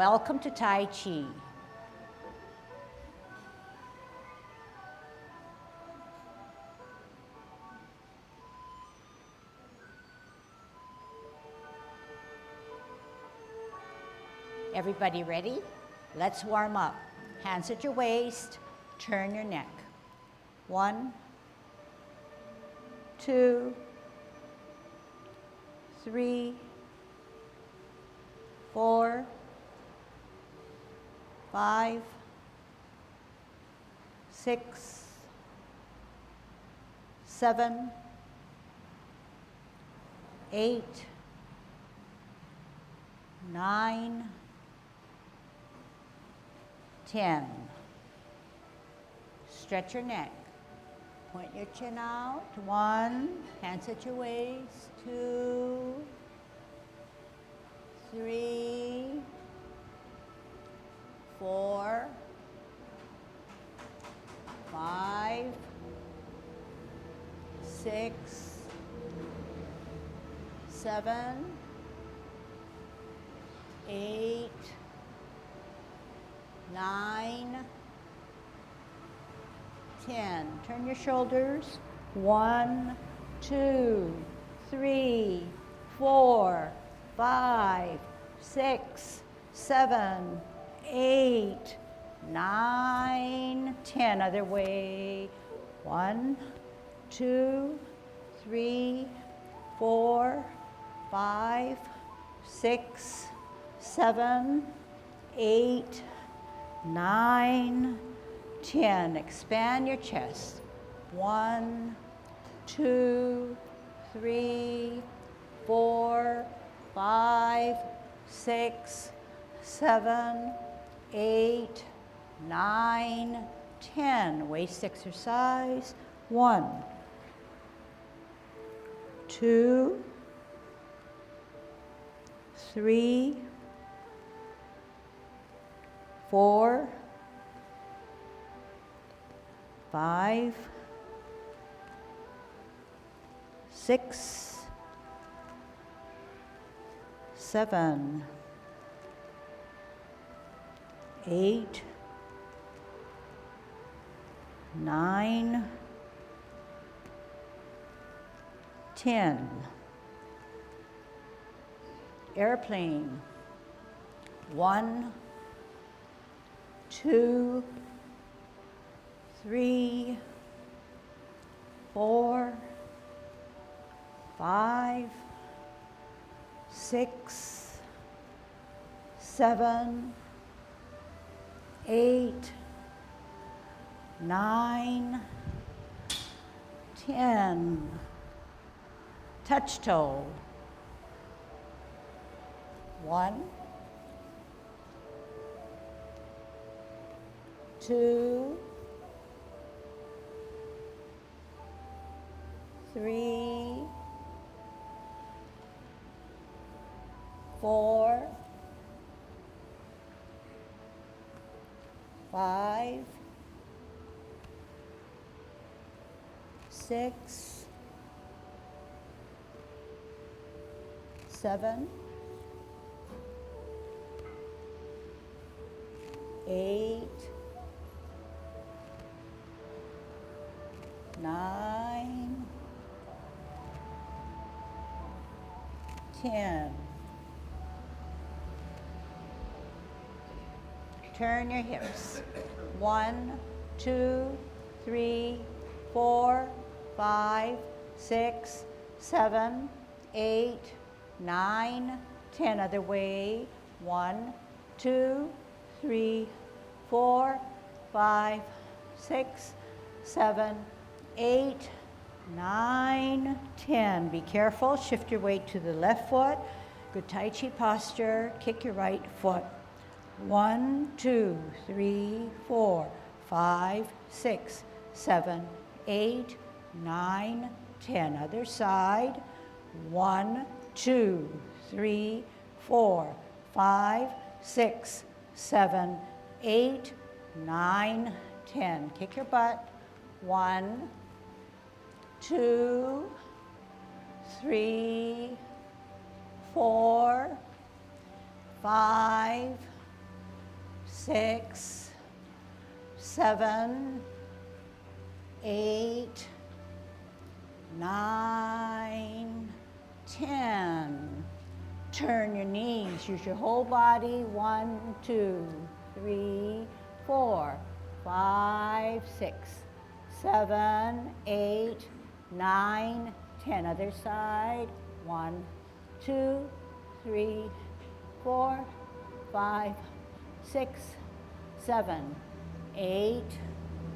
Welcome to Tai Chi. Everybody ready? Let's warm up. Hands at your waist, turn your neck. 1, 2, 3, 4, 5, 6, 7, 8, 9, 10. Stretch your neck. Point your chin out. 1, hands at your waist. 2, 3, 4, 5, 6, 7, 8, 9, 10. Turn your shoulders. 1, 2, 3, 4, 5, 6, 7, 8, 9, 10. Other way. 1, 2, 3, 4, 5, 6, 7, 8, 9, 10. Expand your chest. 1, 2, 3, 4, 5, 6, 7, 8, 9, 10. Waist exercise. 1, 2, 3, 4, 5, 6, 7, 8, 9, 10. Airplane. 1, 2, 3, 4, 5, 6, 7, 8, 9, 10. Touch toe. 1, 2, 3, 4, 5, 6, 7, 8, 9, 10. Turn your hips. 1, 2, 3, 4, 5, 6, 7, 8, 9, 10. Other way. 1, 2, 3, 4, 5, 6, 7, 8, 9, 10. Be careful. Shift your weight to the left foot. Good Tai Chi posture. Kick your right foot. 1, 2, 3, 4, 5, 6, 7, 8, 9, 10. Other side. 1, 2, 3, 4, 5, 6, 7, 8, 9, 10. Kick your butt. 1, 2, 3, 4, 5, 6, 7, 8, 9, 10. Turn your knees, use your whole body. 1, 2, 3, 4, 5, 6, 7, 8, 9, 10. Other side. 1, 2, 3, 4, 5, 6, 7, 8,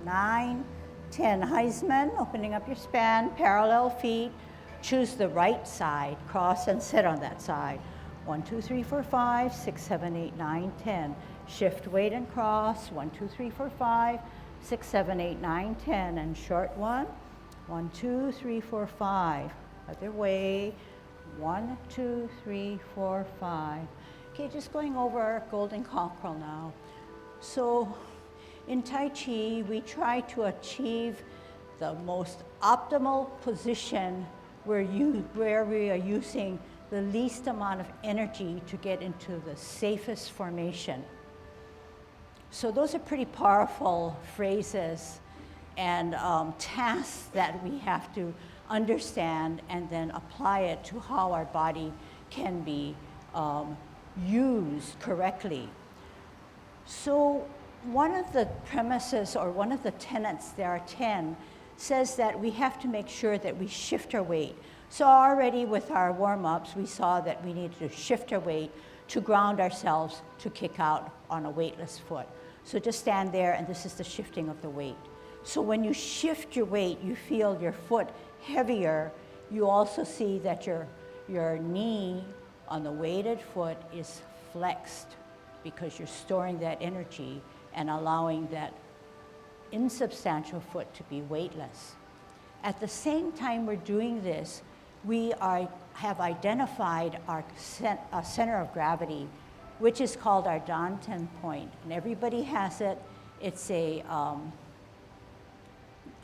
9, 10. Heisman, opening up your span, parallel feet. Choose the right side, cross and sit on that side. 1, 2, 3, 4, 5, 6, 7, 8, 9, 10. Shift weight and cross. 1, 2, 3, 4, 5, 6, 7, 8, 9, 10. And short one. 1, 2, 3, 4, 5. Other way. 1, 2, 3, 4, 5. Okay, just going over our golden cockerel now. So in Tai Chi, we try to achieve the most optimal position where we are using the least amount of energy to get into the safest formation. So those are pretty powerful phrases and tasks that we have to understand and then apply it to how our body can be used correctly. So one of the premises or one of the tenets, there are 10, says that we have to make sure that we shift our weight. So already with our warm-ups, we saw that we needed to shift our weight to ground ourselves to kick out on a weightless foot. So just stand there, and this is the shifting of the weight. So when you shift your weight, you feel your foot heavier. You also see that your knee on the weighted foot is flexed because you're storing that energy and allowing that insubstantial foot to be weightless. At the same time we're doing this, we have identified our center of gravity, which is called our Danten point. And everybody has it. It's a, I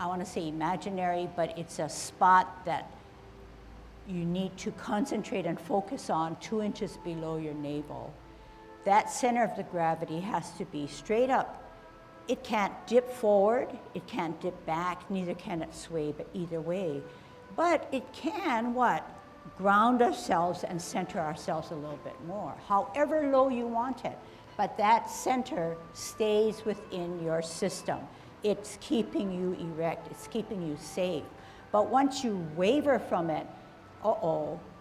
want to say imaginary, but it's a spot that you need to concentrate and focus on 2 inches below your navel. That center of the gravity has to be straight up. It can't dip forward, it can't dip back, neither can it sway, but either way. But it can, what? Ground ourselves and center ourselves a little bit more, however low you want it. But that center stays within your system. It's keeping you erect, it's keeping you safe. But once you waver from it,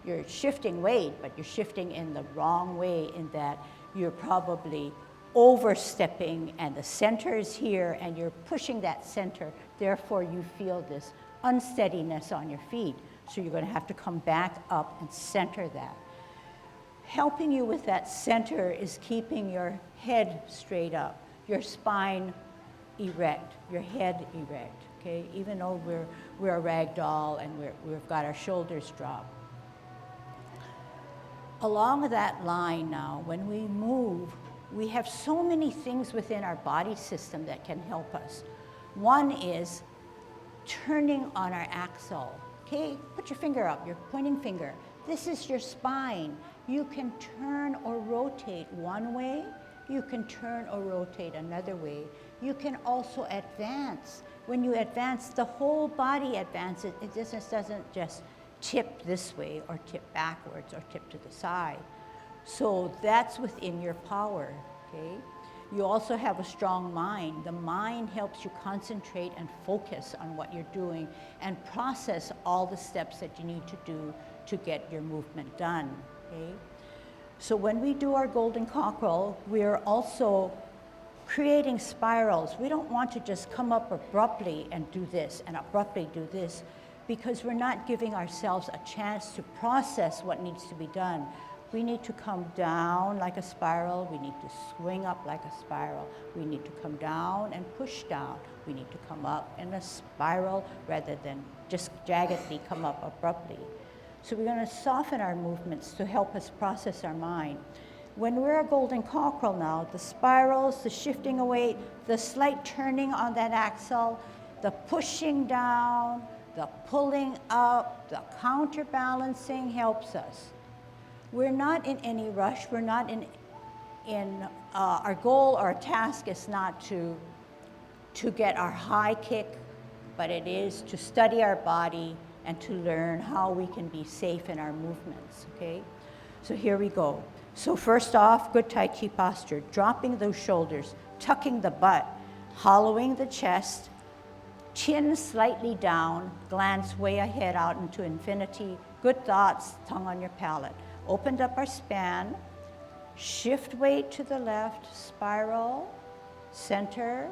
you're shifting weight, but you're shifting in the wrong way in that you're probably overstepping and the center is here and you're pushing that center. Therefore, you feel this unsteadiness on your feet. So you're going to have to come back up and center that. Helping you with that center is keeping your head straight up, your spine erect, your head erect, okay? Even though we're a rag doll and we've got our shoulders dropped. Along that line now, when we move, we have so many things within our body system that can help us. One is turning on our axle. Okay, put your finger up, your pointing finger. This is your spine. You can turn or rotate one way. You can turn or rotate another way. You can also advance. When you advance, the whole body advances. It doesn't just tip this way or tip backwards or tip to the side. So that's within your power, okay? You also have a strong mind. The mind helps you concentrate and focus on what you're doing and process all the steps that you need to do to get your movement done, okay? So when we do our golden cockerel, we're also creating spirals. We don't want to just come up abruptly and do this and abruptly do this, because we're not giving ourselves a chance to process what needs to be done. We need to come down like a spiral. We need to swing up like a spiral. We need to come down and push down. We need to come up in a spiral rather than just jaggedly come up abruptly. So we're going to soften our movements to help us process our mind. When we're a golden cockerel now, the spirals, the shifting away, the slight turning on that axle, the pushing down, the pulling up, the counterbalancing helps us. We're not in any rush. We're not in our goal, our task is not to get our high kick, but it is to study our body and to learn how we can be safe in our movements, okay? So here we go. So first off, good Tai Chi posture, dropping those shoulders, tucking the butt, hollowing the chest, chin slightly down, glance way ahead out into infinity, good thoughts, tongue on your palate. Opened up our span, shift weight to the left, spiral, center,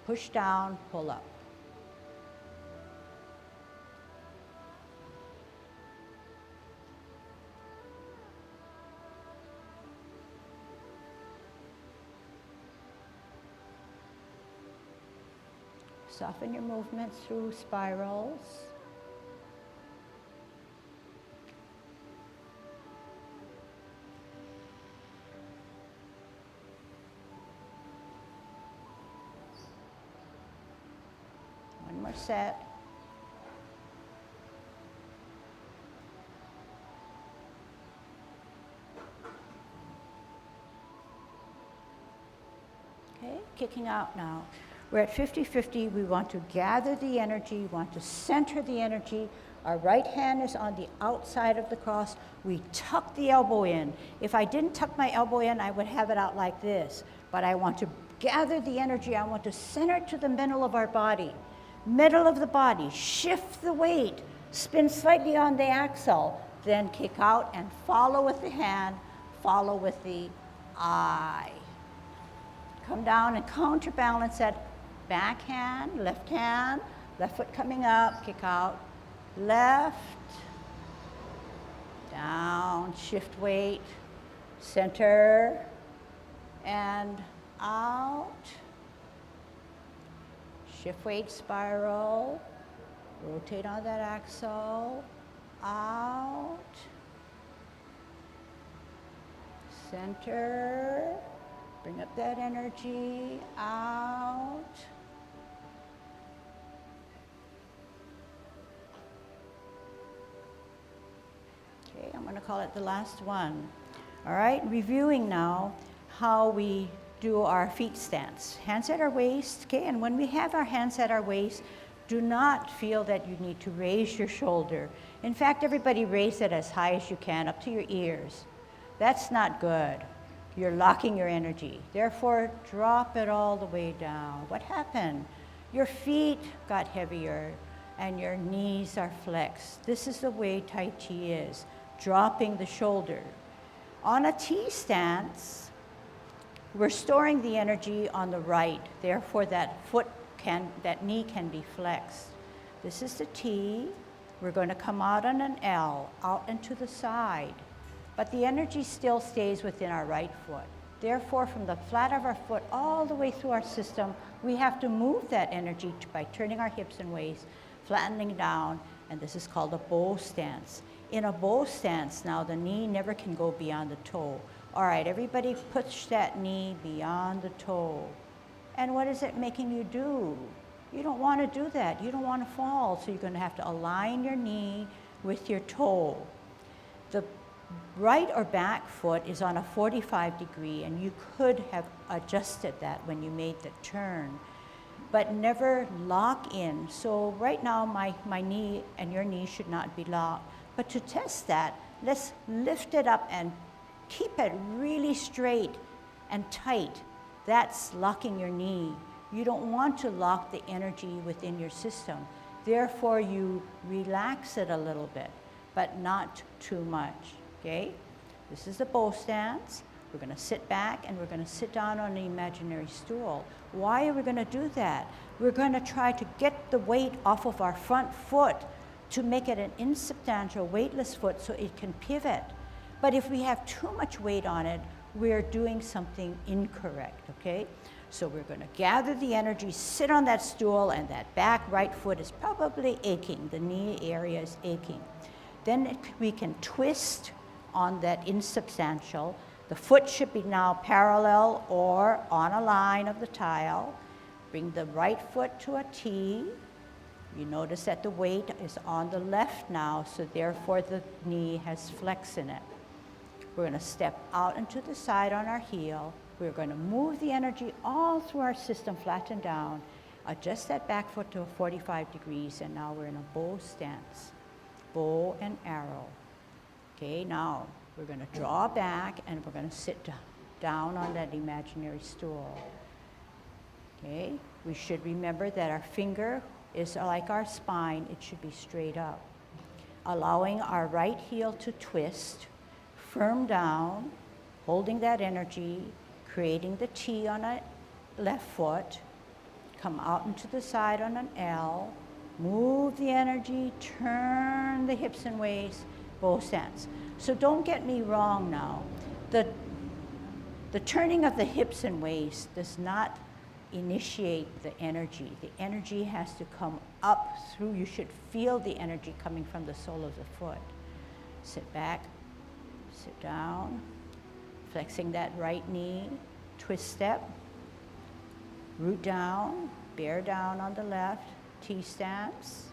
push down, pull up. Soften your movements through spirals. One more set. Okay, kicking out now. We're at 50-50. We want to gather the energy, we want to center the energy. Our right hand is on the outside of the cross. We tuck the elbow in. If I didn't tuck my elbow in, I would have it out like this. But I want to gather the energy. I want to center it to the middle of our body. Middle of the body. Shift the weight. Spin slightly on the axle. Then kick out and follow with the hand. Follow with the eye. Come down and counterbalance that. Back hand, left foot coming up, kick out, left, down, shift weight, center, and out, shift weight, spiral, rotate on that axle, out, center, bring up that energy, out. Okay, I'm going to call it the last one. All right, reviewing now how we do our feet stance. Hands at our waist, okay, and when we have our hands at our waist, do not feel that you need to raise your shoulder. In fact, everybody raise it as high as you can, up to your ears. That's not good. You're locking your energy. Therefore, drop it all the way down. What happened? Your feet got heavier and your knees are flexed. This is the way Tai Chi is, dropping the shoulder. On a T stance, we're storing the energy on the right. Therefore, that knee can be flexed. This is the T. We're going to come out on an L, out and to the side. But the energy still stays within our right foot. Therefore, from the flat of our foot all the way through our system, we have to move that energy by turning our hips and waist, flattening down, and this is called a bow stance. In a bow stance, now the knee never can go beyond the toe. All right, everybody push that knee beyond the toe. And what is it making you do? You don't want to do that. You don't want to fall, so you're going to have to align your knee with your toe. The right or back foot is on a 45 degree, and you could have adjusted that when you made the turn, but never lock in. So right now, my knee and your knee should not be locked. But to test that, let's lift it up and keep it really straight and tight. That's locking your knee. You don't want to lock the energy within your system. Therefore, you relax it a little bit, but not too much. Okay, this is the bow stance. We're going to sit back and we're going to sit down on an imaginary stool. Why are we going to do that? We're going to try to get the weight off of our front foot to make it an insubstantial, weightless foot so it can pivot. But if we have too much weight on it, we're doing something incorrect, okay? So we're going to gather the energy, sit on that stool, and that back right foot is probably aching. The knee area is aching. Then we can twist on that insubstantial. The foot should be now parallel or on a line of the tile. Bring the right foot to a T. You notice that the weight is on the left now, so therefore the knee has flex in it. We're going to step out into the side on our heel, We're going to move the energy all through our system, flatten down, adjust that back foot to 45 degrees, and now we're in a bow stance, bow and arrow. Okay, now we're going to draw back and we're going to sit down on that imaginary stool. Okay, we should remember that our finger is like our spine, it should be straight up. Allowing our right heel to twist, firm down, holding that energy, creating the T on a left foot, come out into the side on an L, move the energy, turn the hips and waist, bow stance. So don't get me wrong now. The turning of the hips and waist does not initiate the energy. The energy has to come up through. You should feel the energy coming from the sole of the foot. Sit back, sit down, flexing that right knee, twist step, root down, bear down on the left, T-stance,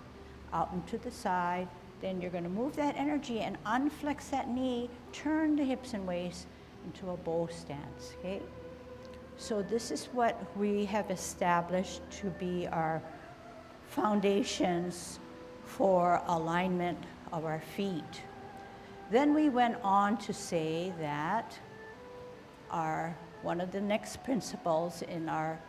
out and to the side. Then you're going to move that energy and unflex that knee, turn the hips and waist into a bow stance, okay? So this is what we have established to be our foundations for alignment of our feet. Then we went on to say that one of the next principles in our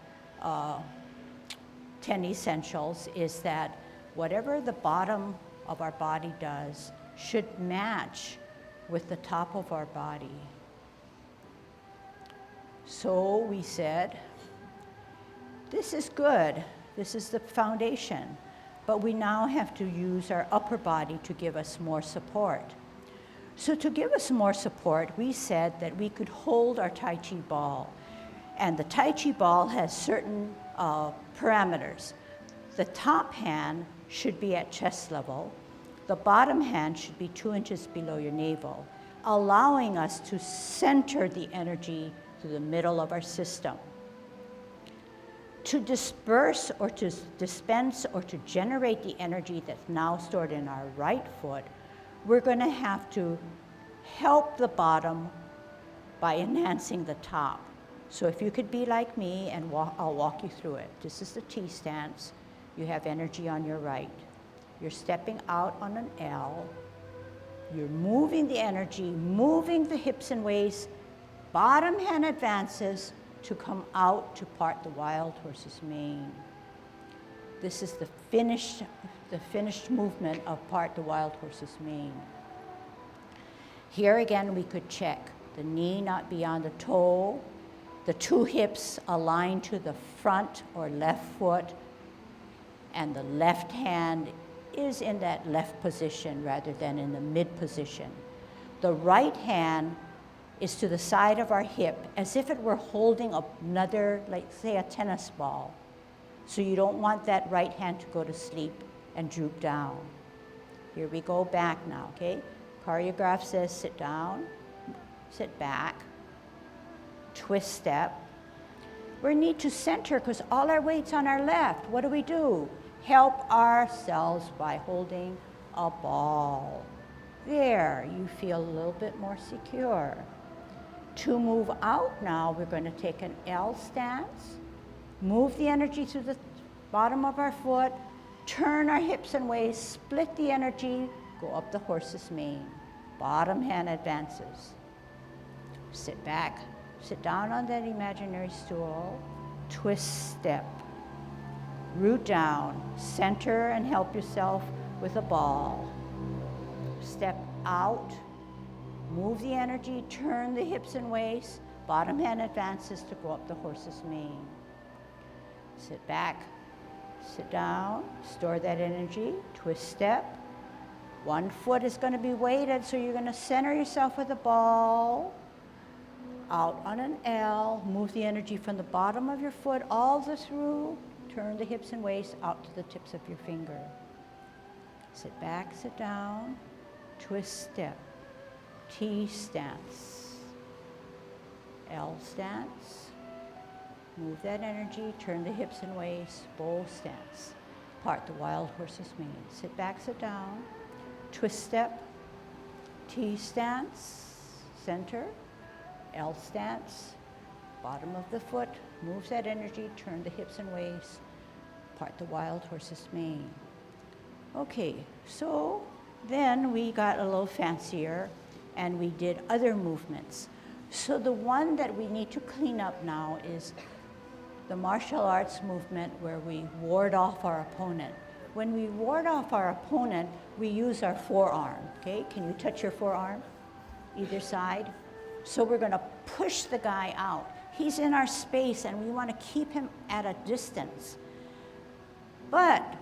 10 essentials is that whatever the bottom of our body does should match with the top of our body. So we said, this is good, this is the foundation, but we now have to use our upper body to give us more support. So to give us more support, we said that we could hold our Tai Chi ball. And the Tai Chi ball has certain parameters. The top hand should be at chest level. The bottom hand should be 2 inches below your navel, allowing us to center the energy to the middle of our system. To disperse or to dispense or to generate the energy that's now stored in our right foot, we're going to have to help the bottom by enhancing the top. So if you could be like me, and I'll walk you through it. This is the T stance. You have energy on your right. You're stepping out on an L. You're moving the energy, moving the hips and waist. Bottom hand advances to come out to part the wild horse's mane. This is the finished movement of part the wild horse's mane. Here again we could check the knee not beyond the toe, the 2 hips aligned to the front or left foot, and the left hand is in that left position rather than in the mid position. The right hand is to the side of our hip as if it were holding another, like say a tennis ball. So you don't want that right hand to go to sleep and droop down. Here we go back now, okay? Choreograph says sit down, sit back, twist step. We need to center because all our weight's on our left. What do? Help ourselves by holding a ball. There, you feel a little bit more secure. To move out now, we're going to take an L stance, move the energy to the bottom of our foot, turn our hips and waist, split the energy, go up the horse's mane. Bottom hand advances. Sit back, sit down on that imaginary stool, twist step, root down, center and help yourself with a ball. Step out, move the energy, turn the hips and waist, bottom hand advances to go up the horse's mane. Sit back, sit down, store that energy, twist step. One foot is going to be weighted, so you're going to center yourself with a ball. Out on an L, move the energy from the bottom of your foot all the through, turn the hips and waist out to the tips of your finger. Sit back, sit down, twist step, T stance, L stance, move that energy, turn the hips and waist, bow stance, part the wild horse's mane. Sit back, sit down, twist step, T stance, center, L stance, Bottom of the foot, moves that energy, turn the hips and waist, part the wild horse's mane. Okay, so then we got a little fancier and we did other movements. So the one that we need to clean up now is the martial arts movement where we ward off our opponent. When we ward off our opponent, we use our forearm, okay? Can you touch your forearm, either side? So we're gonna push the guy out. He's in our space and we wanna keep him at a distance. But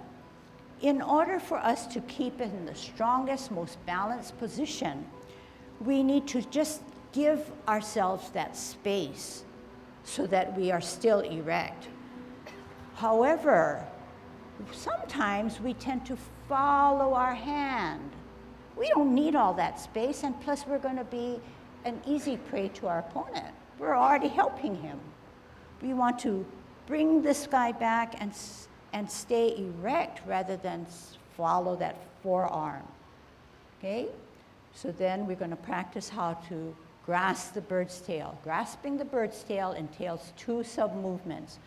in order for us to keep in the strongest, most balanced position, we need to just give ourselves that space so that we are still erect. However, sometimes we tend to follow our hand. We don't need all that space, and plus we're going to be an easy prey to our opponent. We're already helping him. We want to bring this guy back and stay erect rather than follow that forearm, okay? So then we're going to practice how to grasp the bird's tail. Grasping the bird's tail entails two sub-movements,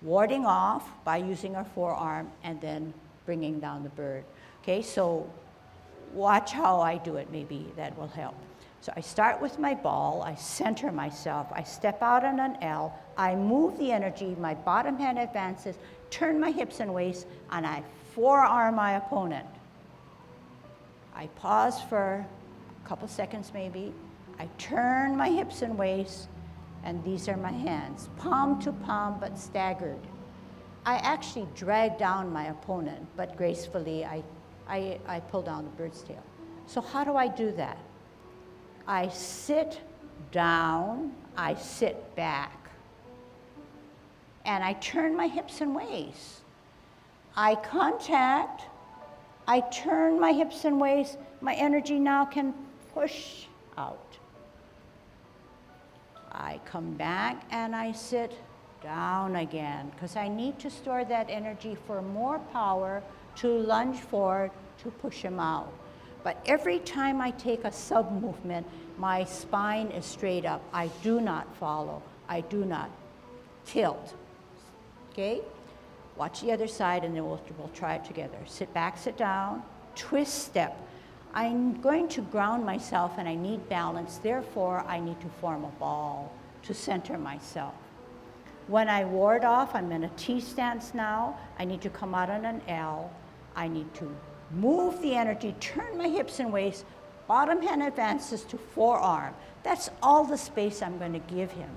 warding off by using our forearm and then bringing down the bird. Okay, so watch how I do it, maybe that will help. So I start with my ball, I center myself, I step out on an L, I move the energy, my bottom hand advances, turn my hips and waist, and I forearm my opponent. I pause for a couple seconds maybe, I turn my hips and waist, and these are my hands, palm to palm but staggered. I actually drag down my opponent, but gracefully I pull down the bird's tail. So how do I do that? I sit down, I sit back, and I turn my hips and waist. Eye contact, I turn my hips and waist, my energy now can push out. I come back and I sit down again because I need to store that energy for more power to lunge forward to push him out. But every time I take a sub-movement, my spine is straight up. I do not follow. I do not tilt. Okay? Watch the other side and then we'll try it together. Sit back, sit down, twist step. I'm going to ground myself and I need balance, therefore I need to form a ball to center myself. When I ward off, I'm in a T stance now. I need to come out on an L. I need to move the energy, turn my hips and waist, bottom hand advances to forearm. That's all the space I'm going to give him.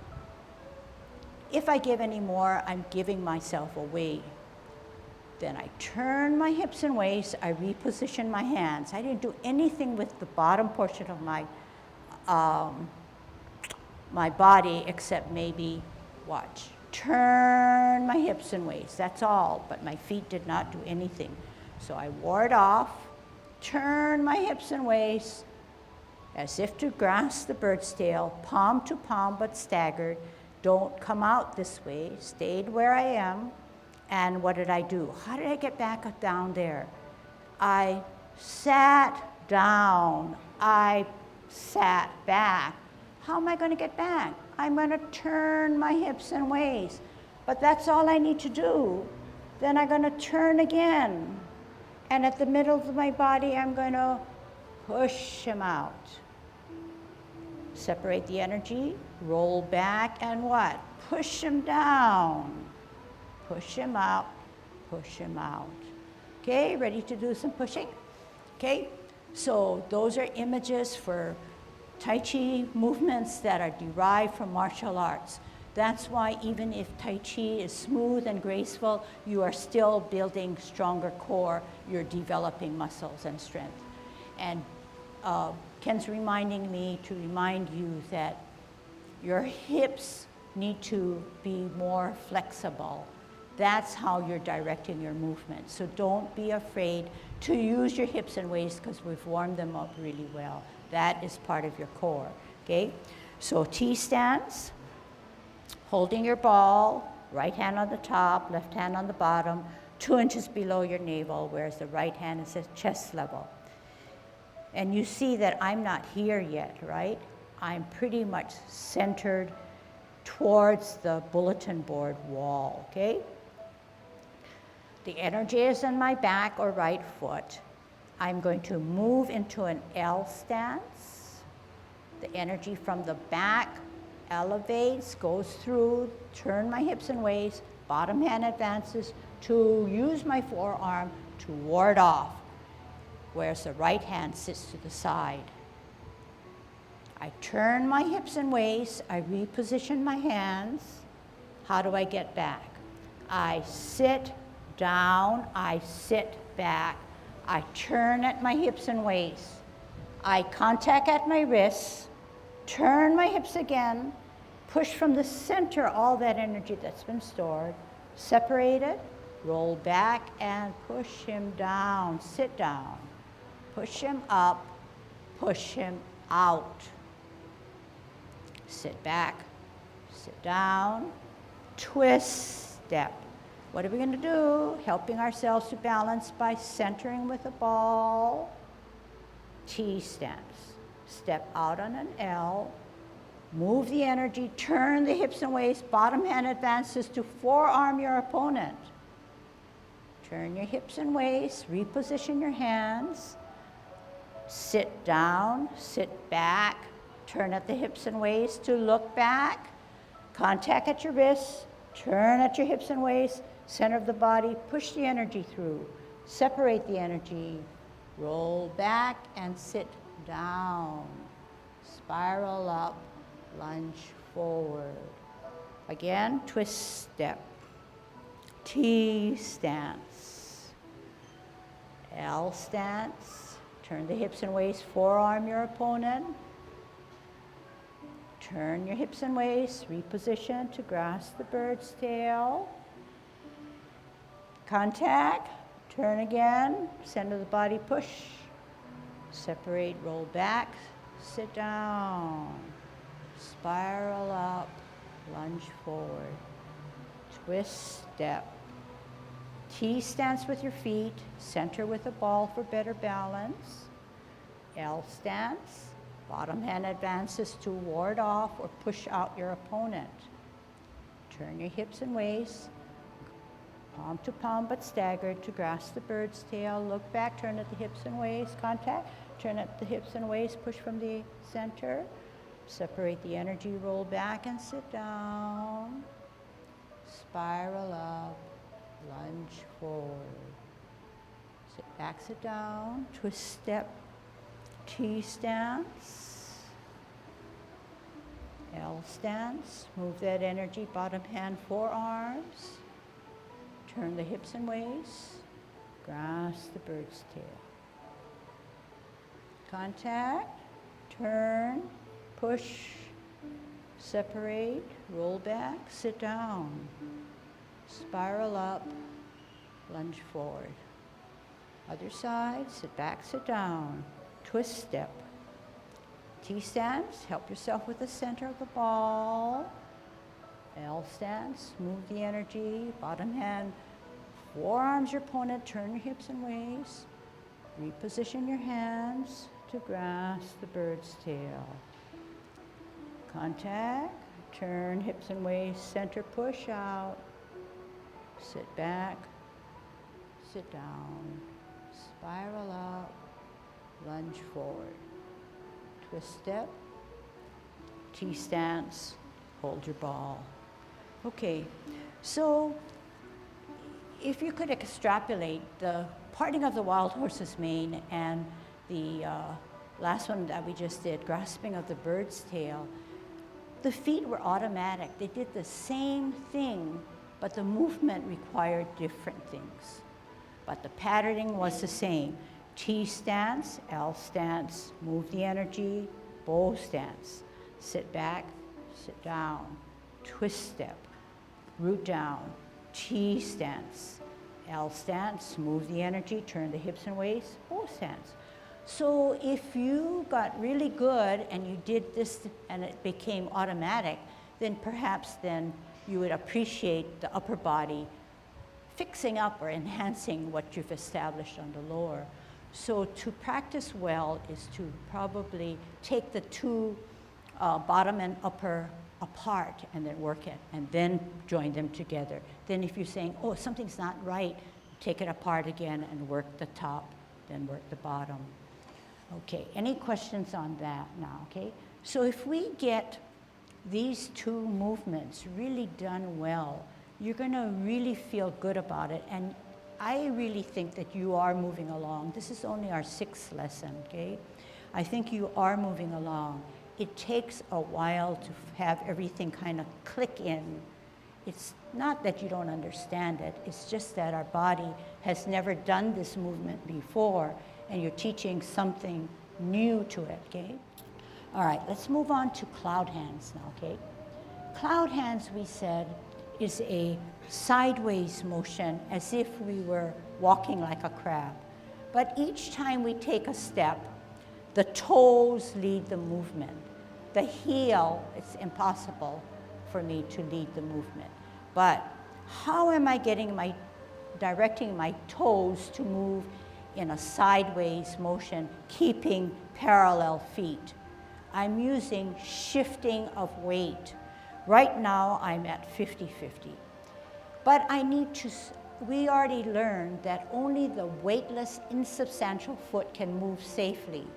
If I give any more, I'm giving myself away. Then I turn my hips and waist, I reposition my hands. I didn't do anything with the bottom portion of my body except maybe, watch, turn my hips and waist, that's all, but my feet did not do anything. So I ward off, turn my hips and waist, as if to grasp the bird's tail, palm to palm but staggered. Don't come out this way, stayed where I am. And what did I do? How did I get back down there? I sat down, I sat back. How am I going to get back? I'm going to turn my hips and waist. But that's all I need to do. Then I'm going to turn again. And at the middle of my body, I'm going to push him out. Separate the energy, roll back, and what? Push him down. Push him out, push him out. Okay, ready to do some pushing? Okay, so those are images for Tai Chi movements that are derived from martial arts. That's why even if Tai Chi is smooth and graceful, you are still building stronger core, you're developing muscles and strength. And Ken's reminding me to remind you that your hips need to be more flexible. That's how you're directing your movement. So don't be afraid to use your hips and waist because we've warmed them up really well. That is part of your core, okay? So T stance, holding your ball, right hand on the top, left hand on the bottom, 2 inches below your navel, whereas the right hand is at chest level. And you see that I'm not here yet, right? I'm pretty much centered towards the bulletin board wall, okay? The energy is in my back or right foot. I'm going to move into an L stance. The energy from the back elevates, goes through, turn my hips and waist, bottom hand advances to use my forearm to ward off, whereas the right hand sits to the side. I turn my hips and waist, I reposition my hands. How do I get back? I sit down, I sit back. I turn at my hips and waist. Eye contact at my wrists, turn my hips again, push from the center all that energy that's been stored, separate it, roll back and push him down, sit down. Push him up, push him out. Sit back, sit down, twist, step. What are we going to do? Helping ourselves to balance by centering with a ball. T stance. Step out on an L. Move the energy, turn the hips and waist, bottom hand advances to forearm your opponent. Turn your hips and waist, reposition your hands. Sit down, sit back, turn at the hips and waist to look back. Contact at your wrists, turn at your hips and waist, center of the body, push the energy through, separate the energy, roll back and sit down. Spiral up, lunge forward. Again, twist step. T stance. L stance. Turn the hips and waist, forearm your opponent. Turn your hips and waist, reposition to grasp the bird's tail. Contact, turn again, center of the body, push. Separate, roll back, sit down. Spiral up, lunge forward. Twist step. T stance with your feet, center with a ball for better balance. L stance. Bottom hand advances to ward off or push out your opponent. Turn your hips and waist, palm to palm but staggered to grasp the bird's tail. Look back, turn at the hips and waist, contact. Turn at the hips and waist, push from the center. Separate the energy, roll back and sit down. Spiral up, lunge forward. Sit back, sit down, twist step. T stance, L stance, move that energy, bottom hand, forearms, turn the hips and waist, grasp the bird's tail. Contact, turn, push, separate, roll back, sit down, spiral up, lunge forward. Other side, sit back, sit down. Twist step. T stance, help yourself with the center of the ball. L stance, move the energy, bottom hand, forearms your opponent, turn your hips and waist. Reposition your hands to grasp the bird's tail. Contact, turn hips and waist, center, push out. Sit back, sit down, spiral up. Lunge forward. Twist step. T stance. Hold your ball. Okay, so if you could extrapolate the parting of the wild horse's mane and the last one that we just did, grasping of the bird's tail, the feet were automatic. They did the same thing, but the movement required different things. But the patterning was the same. T stance, L stance, move the energy, bow stance. Sit back, sit down, twist step, root down, T stance, L stance, move the energy, turn the hips and waist, bow stance. So if you got really good and you did this and it became automatic, then perhaps then you would appreciate the upper body fixing up or enhancing what you've established on the lower. So to practice well is to probably take the two bottom and upper apart and then work it, and then join them together. Then if you're saying, oh, something's not right, take it apart again and work the top, then work the bottom. Okay, any questions on that now, okay? So if we get these two movements really done well, you're gonna really feel good about it, and I really think that you are moving along. This is only our 6th lesson, okay? I think you are moving along. It takes a while to have everything kind of click in. It's not that you don't understand it, it's just that our body has never done this movement before, and you're teaching something new to it, okay? All right, let's move on to cloud hands now, okay? Cloud hands, we said, is a sideways motion as if we were walking like a crab. But each time we take a step, the toes lead the movement. The heel, it's impossible for me to lead the movement. But how am I directing my toes to move in a sideways motion, keeping parallel feet? I'm using shifting of weight. Right now, I'm at 50-50. But I need to, we already learned that only the weightless, insubstantial foot can move safely.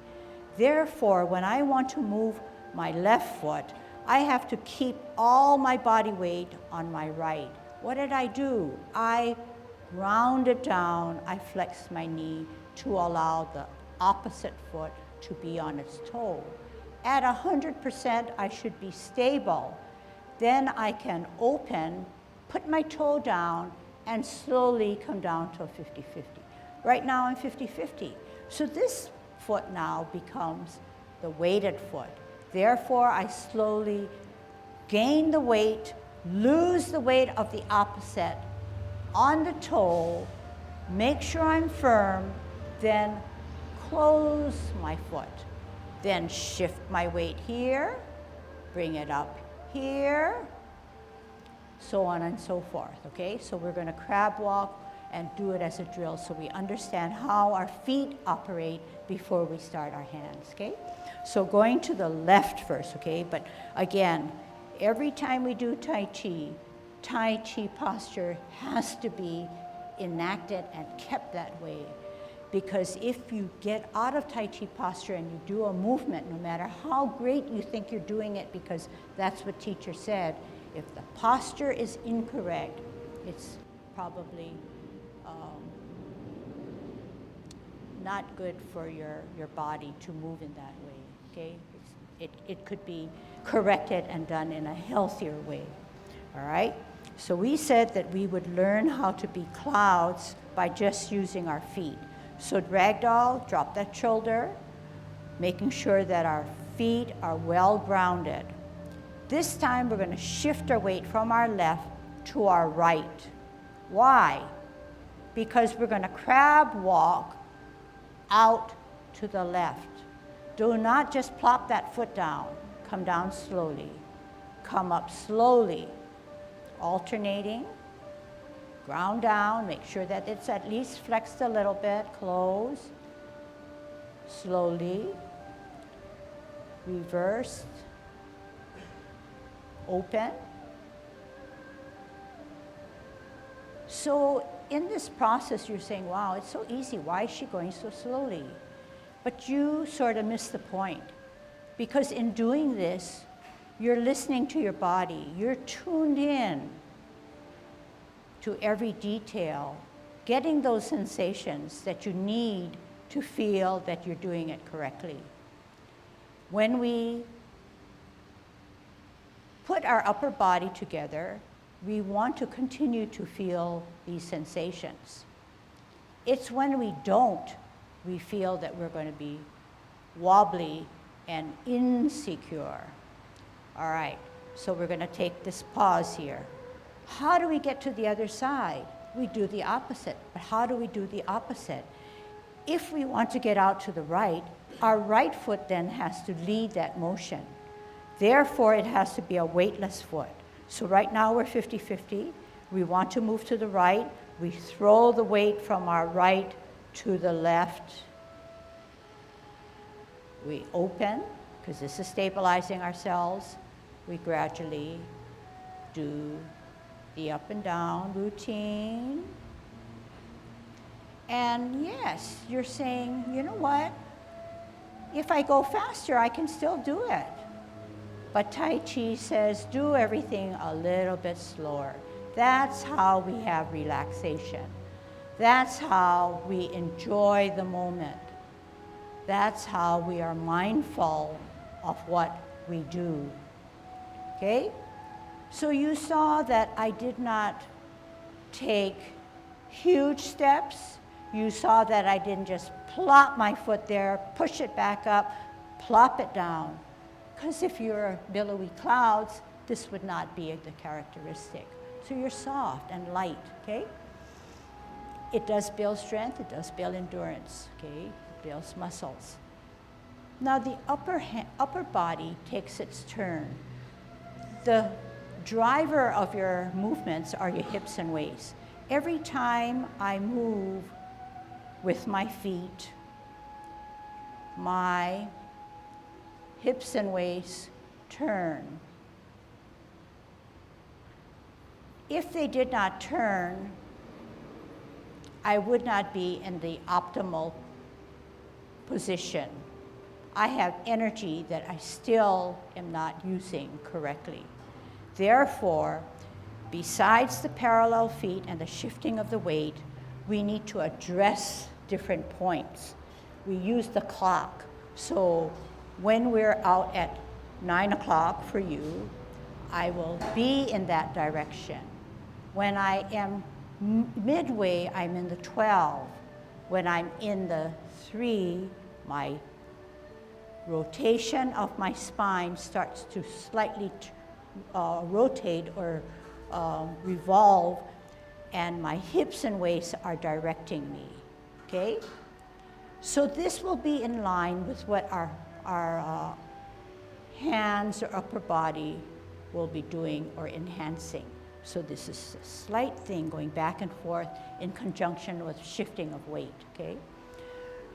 Therefore, when I want to move my left foot, I have to keep all my body weight on my right. What did I do? I ground it down, I flexed my knee to allow the opposite foot to be on its toe. At 100%, I should be stable. Then I can open, put my toe down, and slowly come down to a 50-50. Right now I'm 50-50. So this foot now becomes the weighted foot. Therefore, I slowly gain the weight, lose the weight of the opposite on the toe, make sure I'm firm, then close my foot. Then shift my weight here, bring it up here, so on and so forth, okay? So we're gonna crab walk and do it as a drill so we understand how our feet operate before we start our hands, okay? So going to the left first, okay? But again, every time we do Tai Chi posture has to be enacted and kept that way. Because if you get out of Tai Chi posture and you do a movement, no matter how great you think you're doing it, because that's what teacher said, if the posture is incorrect, it's probably not good for your body to move in that way, okay? It could be corrected and done in a healthier way, all right? So we said that we would learn how to be clouds by just using our feet. So ragdoll, drop that shoulder, making sure that our feet are well grounded. This time we're going to shift our weight from our left to our right. Why? Because we're going to crab walk out to the left. Do not just plop that foot down. Come down slowly. Come up slowly. Alternating. Ground down, make sure that it's at least flexed a little bit, close, slowly, reversed, open. So in this process, you're saying, wow, it's so easy, why is she going so slowly? But you sort of miss the point, because in doing this, you're listening to your body, you're tuned in to every detail, getting those sensations that you need to feel that you're doing it correctly. When we put our upper body together, we want to continue to feel these sensations. It's when we don't, we feel that we're going to be wobbly and insecure. All right, so we're going to take this pause here. How do we get to the other side? We do the opposite. But how do we do the opposite? If we want to get out to the right, our right foot then has to lead that motion. Therefore, it has to be a weightless foot. So right now we're 50-50. We want to move to the right. We throw the weight from our right to the left. We open, because this is stabilizing ourselves. we gradually do the up and down routine. And yes, you're saying, you know what? If I go faster, I can still do it. But Tai Chi says, do everything a little bit slower. That's how we have relaxation. That's how we enjoy the moment. That's how we are mindful of what we do. Okay? So you saw that I did not take huge steps. You saw that I didn't just plop my foot there, push it back up, plop it down. Because if you're billowy clouds, this would not be the characteristic. So you're soft and light, okay? It does build strength, it does build endurance, okay? It builds muscles. Now the upper body takes its turn. The driver of your movements are your hips and waist. Every time I move with my feet, my hips and waist turn. If they did not turn, I would not be in the optimal position. I have energy that I still am not using correctly. Therefore, besides the parallel feet and the shifting of the weight, we need to address different points. We use the clock. So when we're out at 9 o'clock for you, I will be in that direction. When I am midway, I'm in the 12. When I'm in the 3, my rotation of my spine starts to slightly rotate or revolve, and my hips and waist are directing me, okay? So this will be in line with what our hands or upper body will be doing or enhancing. So this is a slight thing going back and forth in conjunction with shifting of weight, okay?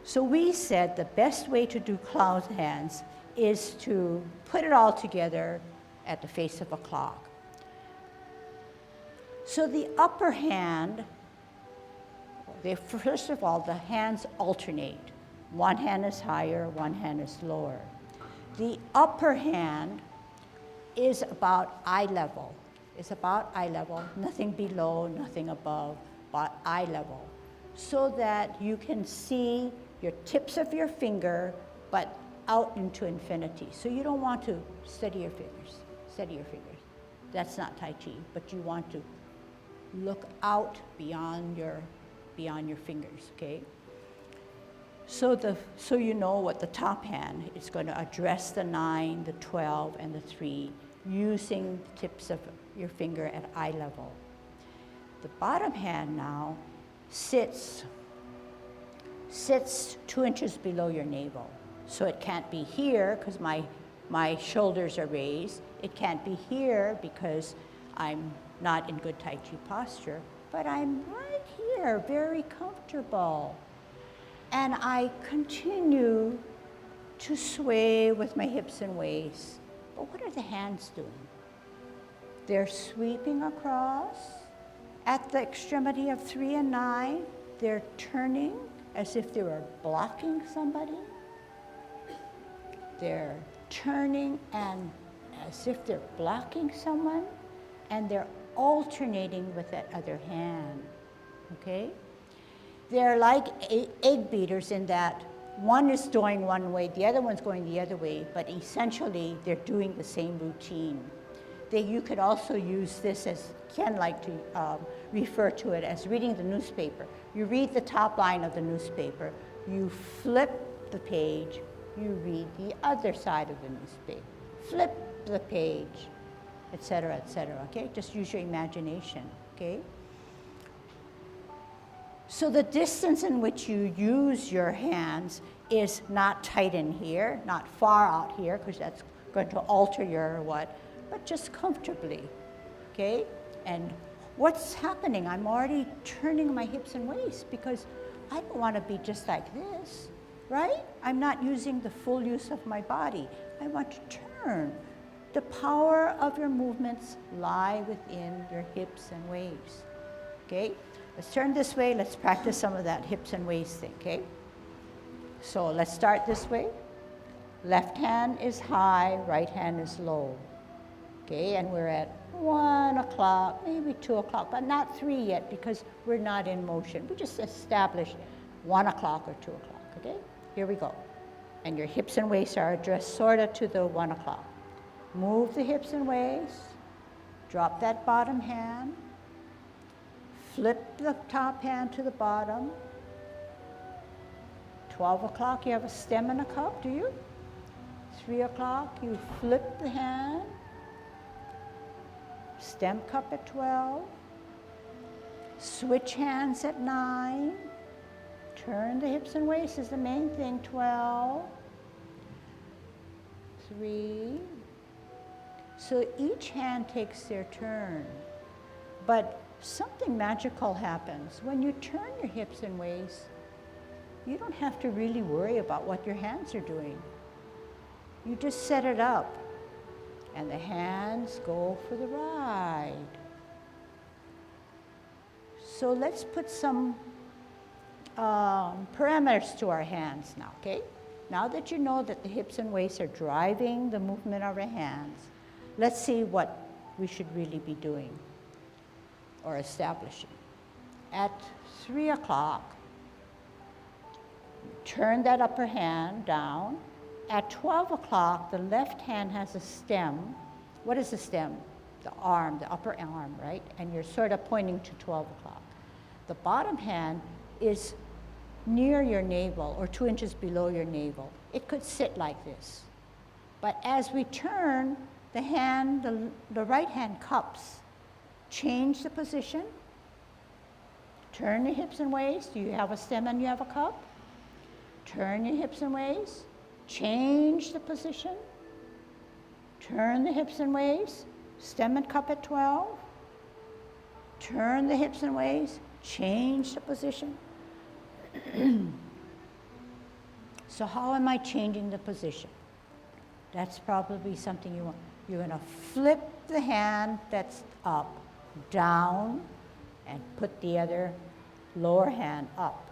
So we said the best way to do cloud hands is to put it all together at the face of a clock. So the upper hand, first of all, the hands alternate. One hand is higher, one hand is lower. The upper hand is about eye level. It's about eye level, nothing below, nothing above, but eye level. So that you can see your tips of your finger, but out into infinity. So you don't want to steady your fingers, steady your fingers. That's not Tai Chi, but you want to look out beyond your fingers, okay? So you know what the top hand is going to address the 9, the 12, and the 3 using the tips of your finger at eye level. The bottom hand now sits 2 inches below your navel. So it can't be here because my shoulders are raised. It can't be here because I'm not in good Tai Chi posture, but I'm right here, very comfortable. And I continue to sway with my hips and waist. But what are the hands doing? They're sweeping across. At the extremity of 3 and 9, they're turning as if they were blocking somebody. They're turning and as if they're blocking someone, and they're alternating with that other hand, okay? They're like egg beaters in that one is going one way, the other one's going the other way, but essentially they're doing the same routine. You could also use this as, Ken like to refer to it as reading the newspaper. You read the top line of the newspaper, you flip the page, you read the other side of the newspaper, flip the page, etc., okay? Just use your imagination, okay? So the distance in which you use your hands is not tight in here, not far out here, because that's going to alter your what, but just comfortably, okay? And what's happening? I'm already turning my hips and waist because I don't want to be just like this, right? I'm not using the full use of my body. I want to turn The power of your movements lie within your hips and waist. Okay? Let's turn this way. Let's practice some of that hips and waist thing, okay? So let's start this way. Left hand is high, right hand is low. Okay, and we're at 1 o'clock, maybe 2 o'clock, but not 3 yet because we're not in motion. We just established 1 o'clock or 2 o'clock, okay? Here we go. And your hips and waist are addressed sort of to the 1 o'clock. Move the hips and waist, drop that bottom hand, flip the top hand to the bottom. 12 o'clock, you have a stem and a cup, do you? 3 o'clock, you flip the hand, stem cup at 12, switch hands at 9, turn the hips and waist is the main thing, 12, 3. So each hand takes their turn, but something magical happens. When you turn your hips and waist, you don't have to really worry about what your hands are doing. You just set it up, and the hands go for the ride. So let's put some parameters to our hands now, okay? Now that you know that the hips and waist are driving the movement of our hands, let's see what we should really be doing or establishing. At 3 o'clock, turn that upper hand down. At 12 o'clock, the left hand has a stem. What is the stem? The arm, the upper arm, right? And you're sort of pointing to 12 o'clock. The bottom hand is near your navel or 2 inches below your navel. It could sit like this. But as we turn, the hand, the right hand cups. Change the position. Turn the hips and waist. You have a stem and you have a cup. Turn your hips and waist. Change the position. Turn the hips and waist. Stem and cup at 12. Turn the hips and waist. Change the position. So how am I changing the position? That's probably something you want. You're going to flip the hand that's up, down, and put the other lower hand up.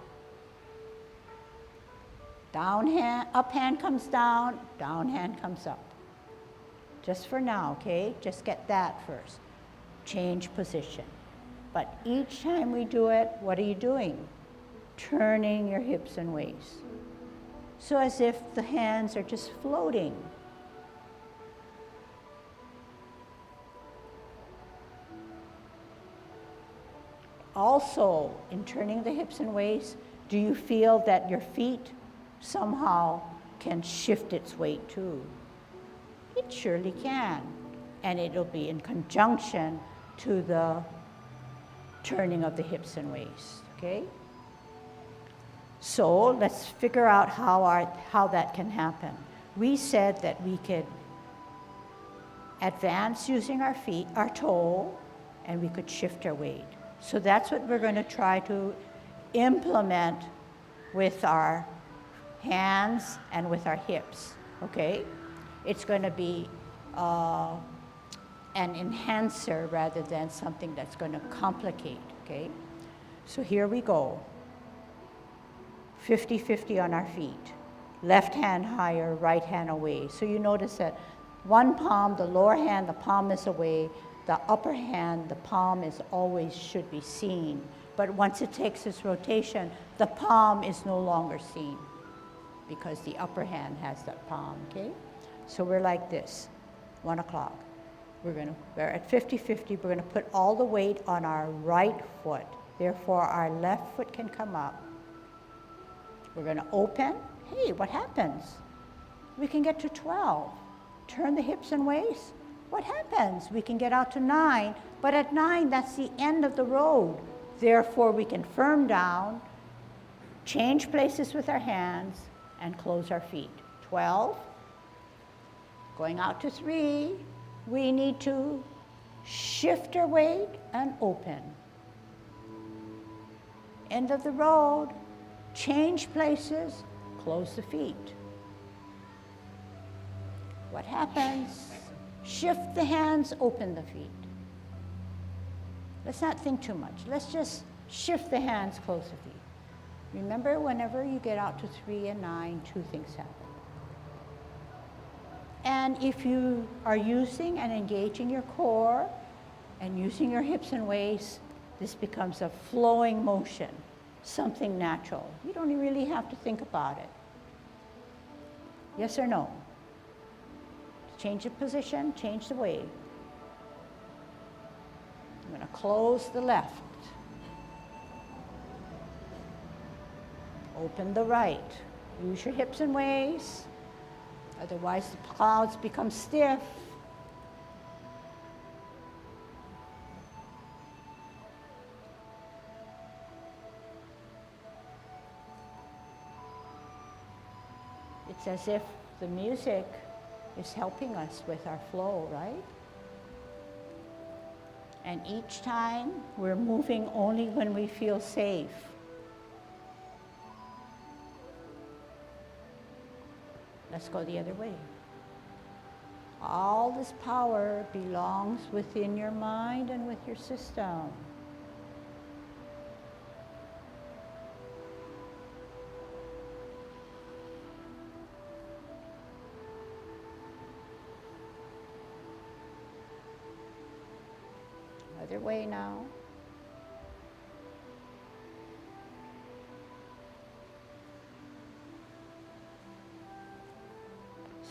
Down hand, up hand comes down hand comes up. Just for now, okay? Just get that first. Change position. But each time we do it, what are you doing? Turning your hips and waist. So as if the hands are just floating. Also, in turning the hips and waist, do you feel that your feet somehow can shift its weight too? It surely can. And it'll be in conjunction to the turning of the hips and waist, okay? So let's figure out how that can happen. We said that we could advance using our feet, our toe, and we could shift our weight. So that's what we're going to try to implement with our hands and with our hips, okay? It's going to be an enhancer rather than something that's going to complicate, okay? So here we go. 50-50 on our feet. Left hand higher, right hand away. So you notice that one palm, the lower hand, the palm is away. The upper hand, the palm is always should be seen. But once it takes its rotation, the palm is no longer seen because the upper hand has that palm, okay? So we're like this, 1 o'clock. We're at 50-50, we're gonna put all the weight on our right foot. Therefore, our left foot can come up. We're gonna open. Hey, what happens? We can get to 12. Turn the hips and waist. What happens? We can get out to 9, but at 9, that's the end of the road. Therefore, we can firm down, change places with our hands, and close our feet. 12. Going out to 3, we need to shift our weight and open. End of the road, change places, close the feet. What happens? Shift the hands, open the feet. Let's not think too much. Let's just shift the hands, close the feet. Remember, whenever you get out to 3 and 9, 2 things happen. And if you are using and engaging your core and using your hips and waist, this becomes a flowing motion, something natural. You don't really have to think about it. Yes or no? Change the position, change the way. I'm going to close the left. Open the right. Use your hips and waist. Otherwise, the clouds become stiff. It's as if the music is helping us with our flow, right? And each time, we're moving only when we feel safe. Let's go the other way. All this power belongs within your mind and with your system. Other way now.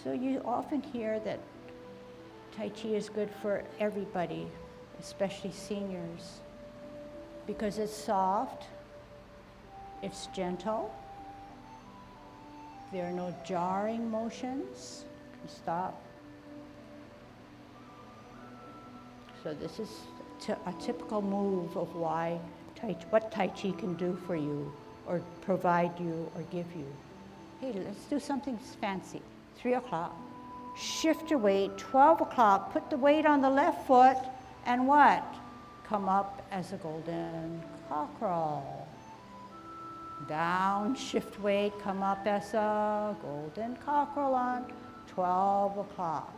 So you often hear that Tai Chi is good for everybody, especially seniors, because it's soft, it's gentle, there are no jarring motions. Stop. So this is a typical move of why what Tai Chi can do for you, or provide you, or give you. Hey, let's do something fancy. 3 o'clock. Shift your weight. 12 o'clock. Put the weight on the left foot, and what? Come up as a golden cockerel. Down, shift weight, come up as a golden cockerel on 12 o'clock.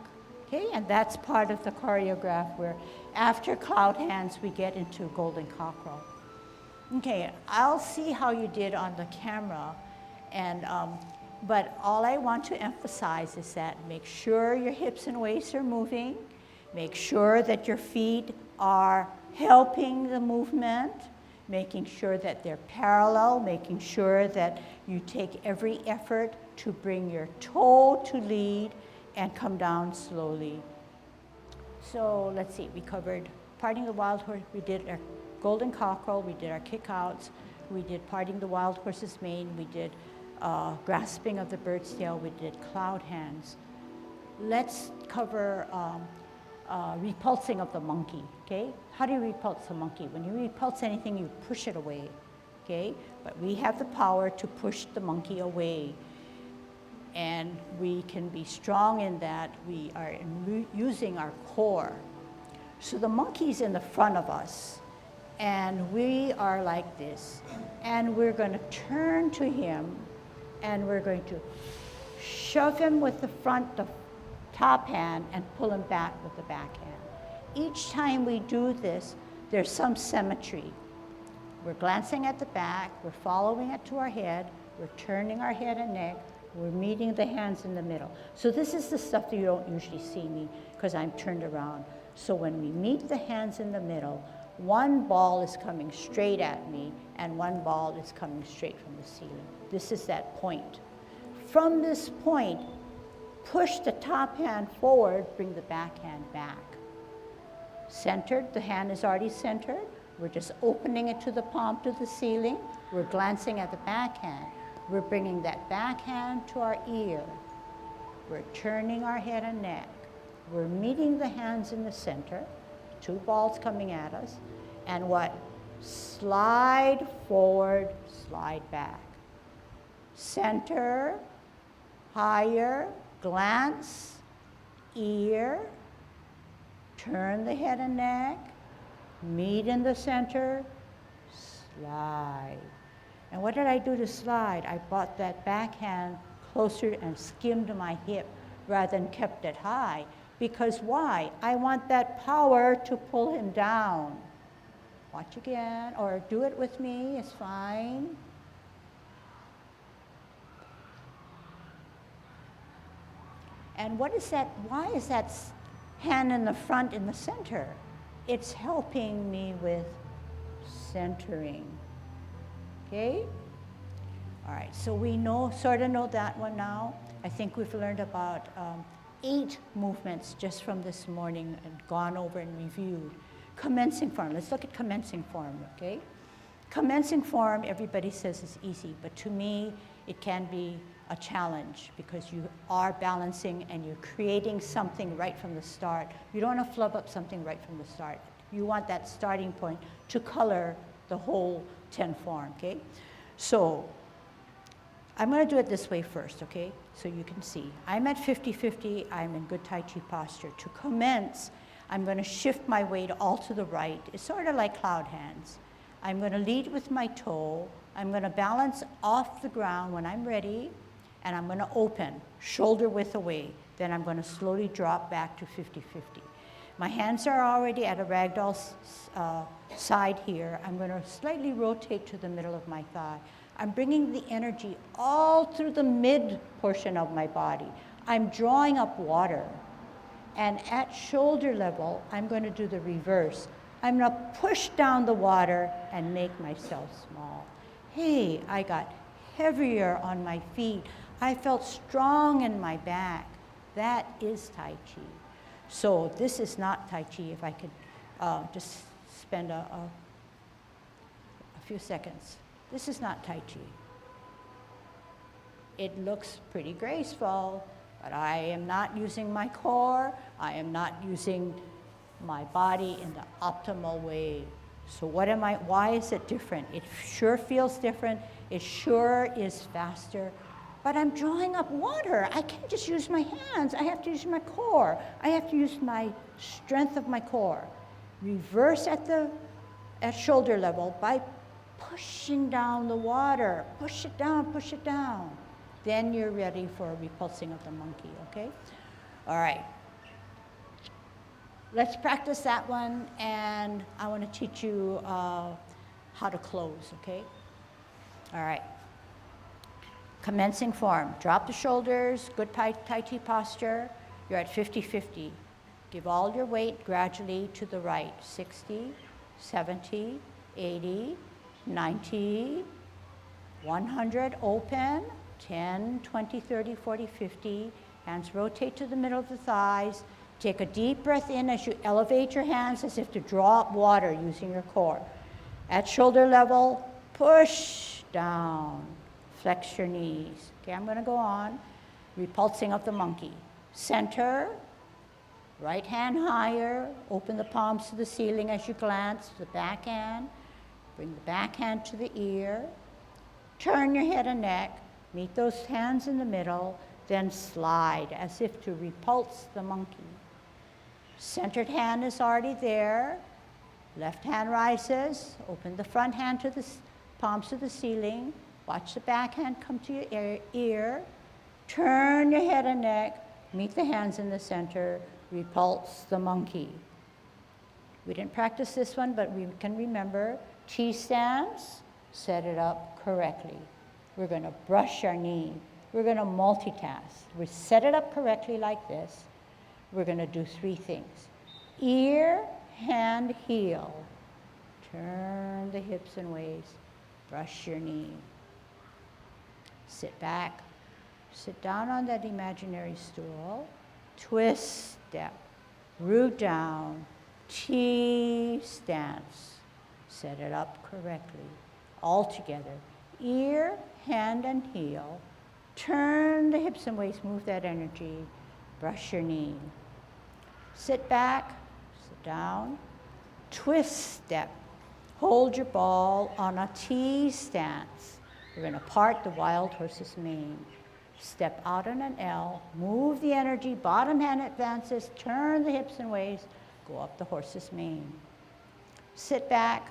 Okay, and that's part of the choreograph where after cloud hands, we get into golden cockerel. Okay, I'll see how you did on the camera, and but all I want to emphasize is that make sure your hips and waists are moving, make sure that your feet are helping the movement, making sure that they're parallel, making sure that you take every effort to bring your toe to lead and come down slowly. So let's see, we covered parting the wild horse, we did our golden cockerel, we did our kick-outs, we did parting the wild horse's mane, we did grasping of the bird's tail, we did cloud hands. Let's cover repulsing of the monkey, okay? How do you repulse a monkey? When you repulse anything, you push it away, okay? But we have the power to push the monkey away. And we can be strong in that we are using our core. So the monkey's in the front of us, and we are like this. And we're going to turn to him, and we're going to shove him with the top hand, and pull him back with the back hand. Each time we do this, there's some symmetry. We're glancing at the back, we're following it to our head, we're turning our head and neck, we're meeting the hands in the middle. So this is the stuff that you don't usually see me, because I'm turned around. So when we meet the hands in the middle, one ball is coming straight at me, and one ball is coming straight from the ceiling. This is that point. From this point, push the top hand forward, bring the back hand back. Centered, the hand is already centered. We're just opening it to the palm to the ceiling. We're glancing at the back hand. We're bringing that back hand to our ear. We're turning our head and neck. We're meeting the hands in the center, two balls coming at us, and what? Slide forward, slide back. Center, higher, glance, ear, turn the head and neck, meet in the center, slide. And what did I do to slide? I brought that backhand closer and skimmed my hip rather than kept it high. Because why? I want that power to pull him down. Watch again, or do it with me, it's fine. And what is that? Why is that hand in the front in the center? It's helping me with centering. Okay? All right, so we sort of know that one now. I think we've learned about 8 movements just from this morning and gone over and reviewed. Commencing form, let's look at commencing form, okay? Commencing form, everybody says is easy, but to me, it can be a challenge because you are balancing and you're creating something right from the start. You don't want to flub up something right from the start. You want that starting point to color the whole 10 form, okay? So I'm going to do it this way first, okay? So you can see. I'm at 50-50. I'm in good Tai Chi posture. To commence, I'm going to shift my weight all to the right. It's sort of like cloud hands. I'm going to lead with my toe. I'm going to balance off the ground when I'm ready, and I'm going to open, shoulder width away. Then I'm going to slowly drop back to 50-50. My hands are already at a ragdoll side here. I'm going to slightly rotate to the middle of my thigh. I'm bringing the energy all through the mid portion of my body. I'm drawing up water. And at shoulder level, I'm going to do the reverse. I'm going to push down the water and make myself small. Hey, I got heavier on my feet. I felt strong in my back. That is Tai Chi. So this is not Tai Chi, if I could just spend a few seconds. This is not Tai Chi. It looks pretty graceful, but I am not using my core. I am not using my body in the optimal way. So why is it different? It sure feels different. It sure is faster. But I'm drawing up water. I can't just use my hands. I have to use my core. I have to use my strength of my core. Reverse at shoulder level by pushing down the water. Push it down, push it down. Then you're ready for repulsing of the monkey, okay? All right. Let's practice that one, and I want to teach you how to close, okay? All right. Commencing form. Drop the shoulders, good Tai Chi posture. You're at 50-50. Give all your weight gradually to the right. 60, 70, 80, 90, 100, open. 10, 20, 30, 40, 50. Hands rotate to the middle of the thighs. Take a deep breath in as you elevate your hands as if to draw up water using your core. At shoulder level, push down. Flex your knees. Okay, I'm going to go on. Repulsing of the monkey. Center. Right hand higher. Open the palms to the ceiling as you glance to the back hand. Bring the back hand to the ear. Turn your head and neck. Meet those hands in the middle. Then slide as if to repulse the monkey. Centered hand is already there. Left hand rises. Open the front hand to the palms to the ceiling. Watch the back hand come to your ear. Turn your head and neck. Meet the hands in the center. Repulse the monkey. We didn't practice this one, but we can remember. Chi stance, set it up correctly. We're going to brush our knee. We're going to multitask. We set it up correctly like this. We're going to do 3 things. Ear, hand, heel. Turn the hips and waist. Brush your knee. Sit back. Sit down on that imaginary stool. Twist step. Root down. T stance. Set it up correctly. All together. Ear, hand, and heel. Turn the hips and waist, move that energy. Brush your knee. Sit back, sit down. Twist step. Hold your ball on a T stance. We're going to part the wild horse's mane. Step out on an L. Move the energy. Bottom hand advances. Turn the hips and waist. Go up the horse's mane. Sit back,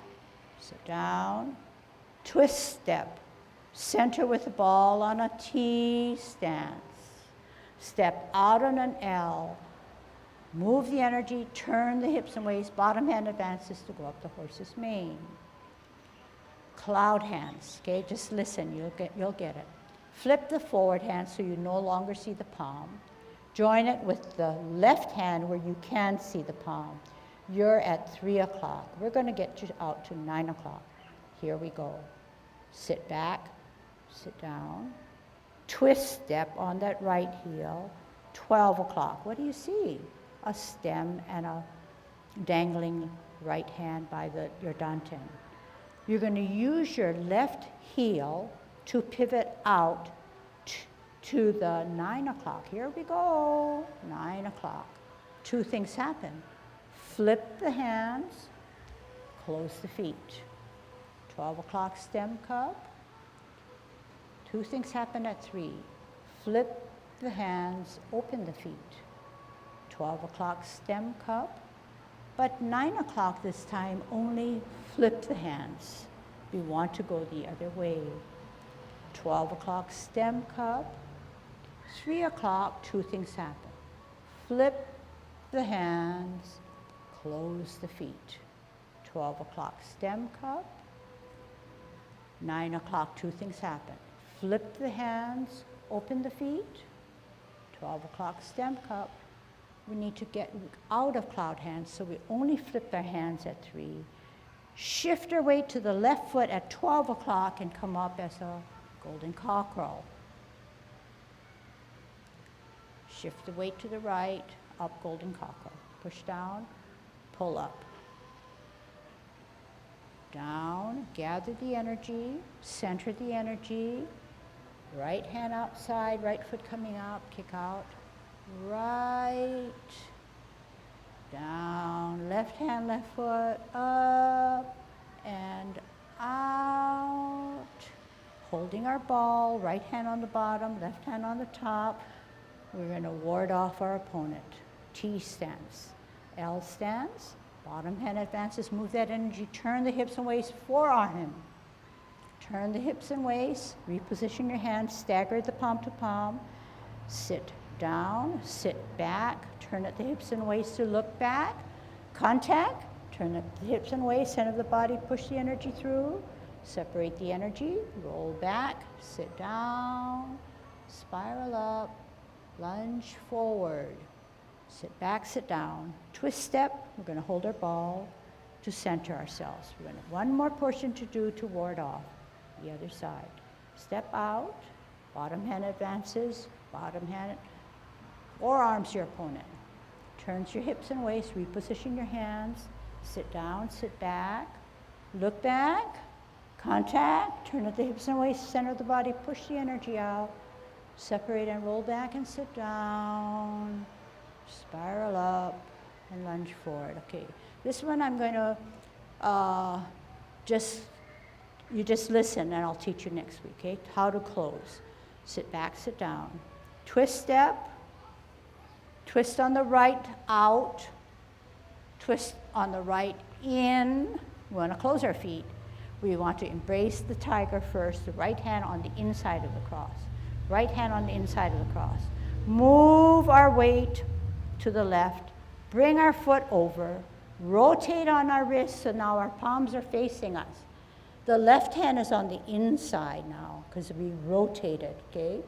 sit down. Twist step. Center with the ball on a T stance. Step out on an L. Move the energy, turn the hips and waist, bottom hand advances to go up the horse's mane. Cloud hands, okay, just listen, you'll get it. Flip the forward hand so you no longer see the palm. Join it with the left hand where you can see the palm. You're at 3 o'clock. We're going to get you out to 9 o'clock. Here we go. Sit back, sit down. Twist step on that right heel. 12 o'clock. What do you see? A stem and a dangling right hand by your danten. You're going to use your left heel to pivot out to the 9 o'clock. Here we go, 9 o'clock. 2 things happen. Flip the hands, close the feet. 12 o'clock stem cup. 2 things happen at 3. Flip the hands, open the feet. 12 o'clock stem cup. But 9 o'clock this time, only flip the hands. We want to go the other way. 12 o'clock stem cup. 3 o'clock, 2 things happen. Flip the hands, close the feet. 12 o'clock stem cup. 9 o'clock, 2 things happen. Flip the hands, open the feet. 12 o'clock stem cup. We need to get out of cloud hands, so we only flip our hands at 3. Shift our weight to the left foot at 12 o'clock and come up as a golden cockerel. Shift the weight to the right, up golden cockerel. Push down, pull up. Down, gather the energy, center the energy. Right hand outside, right foot coming up, kick out. Right, down, left hand, left foot, up and out. Holding our ball, right hand on the bottom, left hand on the top. We're going to ward off our opponent. T stance, L stance, bottom hand advances, move that energy, turn the hips and waist, forearm him. Turn the hips and waist, reposition your hands, stagger the palm to palm, sit down, sit back, turn at the hips and waist to look back, contact, turn at the hips and waist, center of the body, push the energy through, separate the energy, roll back, sit down, spiral up, lunge forward, sit back, sit down, twist step. We're going to hold our ball to center ourselves. We're going to have one more portion to do to ward off the other side. Step out, bottom hand advances, bottom hand, forearms your opponent. Turns your hips and waist, reposition your hands, sit down, sit back, look back, contact, turn at the hips and waist, center of the body, push the energy out, separate and roll back and sit down, spiral up and lunge forward. Okay, this one I'm going to you just listen and I'll teach you next week, okay? How to close. Sit back, sit down. Twist step, twist on the right out, twist on the right in. We want to close our feet. We want to embrace the tiger first, the right hand on the inside of the cross. Right hand on the inside of the cross. Move our weight to the left, bring our foot over, rotate on our wrists so now our palms are facing us. The left hand is on the inside now because we rotated, okay?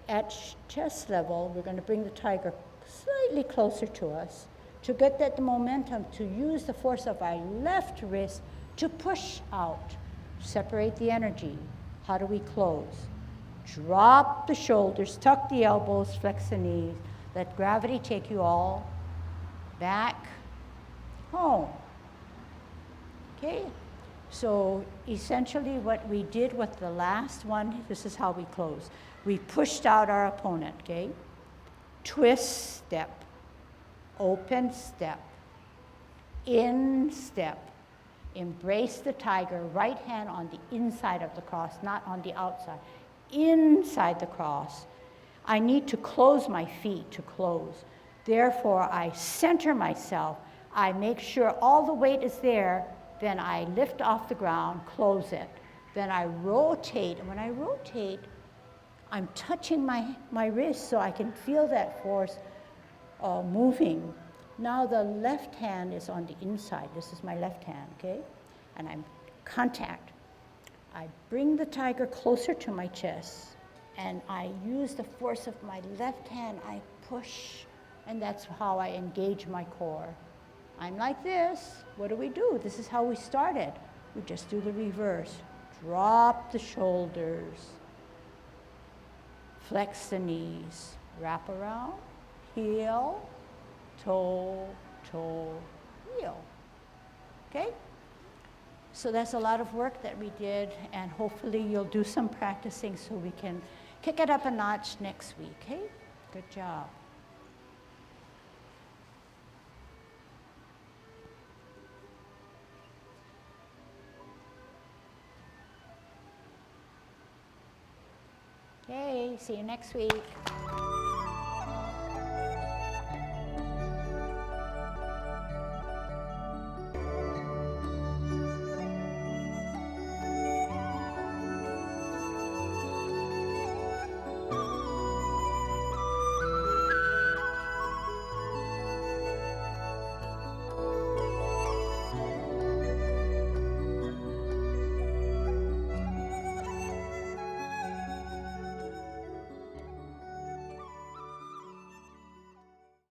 At chest level, we're going to bring the tiger slightly closer to us to get that momentum, to use the force of our left wrist to push out, separate the energy. How do we close? Drop the shoulders, tuck the elbows, flex the knees. Let gravity take you all back home. Okay? So essentially what we did with the last one, this is how we close. We pushed out our opponent, okay? Twist step, open step, in step. Embrace the tiger, right hand on the inside of the cross, not on the outside. Inside the cross. I need to close my feet to close. Therefore, I center myself. I make sure all the weight is there. Then I lift off the ground, close it. Then I rotate. And when I rotate, I'm touching my wrist so I can feel that force moving. Now the left hand is on the inside. This is my left hand, okay? And I'm contact. I bring the tiger closer to my chest, and I use the force of my left hand. I push, and that's how I engage my core. I'm like this. What do? This is how we started. We just do the reverse. Drop the shoulders. Flex the knees. Wrap around. Heel. Toe, toe, heel. Okay? So that's a lot of work that we did, and hopefully you'll do some practicing so we can kick it up a notch next week, okay? Good job. Okay, see you next week.